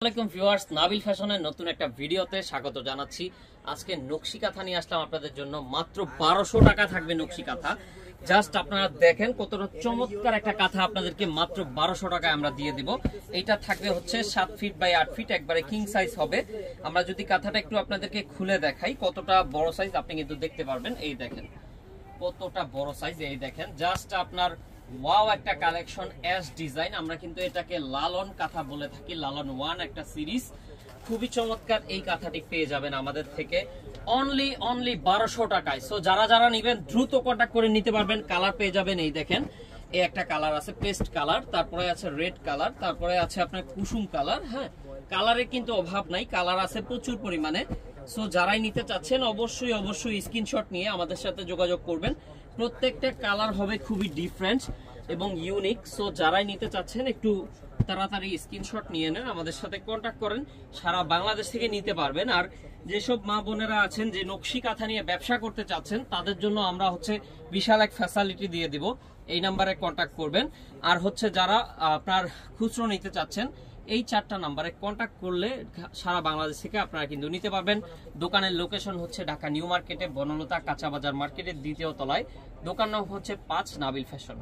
আসসালামু আলাইকুম ভিউয়ার্স, নাবিল ফ্যাশনের নতুন একটা ভিডিওতে স্বাগত জানাচ্ছি। আজকে নকশি কাঁথা নিয়ে আসলাম আপনাদের জন্য। মাত্র 1200 টাকা থাকবে নকশি কাঁথা। জাস্ট আপনারা দেখেন কতটা চমৎকার একটা কাঁথা আপনাদেরকে মাত্র 1200 টাকায় আমরা দিয়ে দিব। এটা থাকবে হচ্ছে 7 ফিট বাই 8 ফিট, একবারে কিং সাইজ হবে। আমরা যদি কাঁথাটা একটু আপনাদেরকে খুলে দেখাই কতটা বড় সাইজ, আপনি কিন্তু দেখতে পারবেন। এই দেখেন কতটা বড় সাইজ, এই দেখেন জাস্ট আপনার ওয়াও একটা কালেকশন, এস ডিজাইন। আমরা কিন্তু এটাকে লালন কাঁথা বলে থাকি, লালন 1 একটা সিরিজ। খুবই চমৎকার এই কাঁথাটি পেয়ে যাবেন আমাদের থেকে অনলি 1200 টাকায়। সো যারা যারা নেবেন দ্রুত কন্টাক্ট করে নিতে পারবেন। কালার পেয়ে যাবেন, এই দেখেন এই একটা কালার আছে পেস্ট কালার, তারপরে আছে রেড কালার, তারপরে আছে আপনার কুসুম কালার। হ্যাঁ, কালারের কিন্তু অভাব নাই, কালার আছে প্রচুর পরিমাণে। সো যারাই নিতে চাচ্ছেন অবশ্যই স্ক্রিনশট নিয়ে আমাদের সাথে যোগাযোগ করবেন। প্রত্যেকটা কালার হবে খুবই ডিফারেন্ট এবং ইউনিক। সো যারাই নিতে চাচ্ছেন একটু তাড়াতাড়ি স্ক্রিনশট নিয়ে নেন, আমাদের সাথে কন্ট্যাক্ট করেন। সারা বাংলাদেশ থেকে নিতে পারবেন। আর যেসব মা বোনেরা আছেন যে নকশি কাঁথা নিয়ে ব্যবসা করতে চাচ্ছেন, তাদের জন্য আমরা হচ্ছে বিশাল এক ফ্যাসিলিটি দিয়ে দিব। এই নাম্বারে কন্ট্যাক্ট করবেন। আর হচ্ছে যারা আপনার খুচরো নিতে চাচ্ছেন, এই 4টা নাম্বারে কন্ট্যাক্ট করলে সারা বাংলাদেশ থেকে আপনারা কিন্তু নিতে পারবেন। দোকানের লোকেশন হচ্ছে ঢাকা নিউ মার্কেটে, বনলতা কাঁচা বাজার মার্কেটের 2য় তলায়। দোকান নাম হচ্ছে 5 নাবিল ফ্যাশন।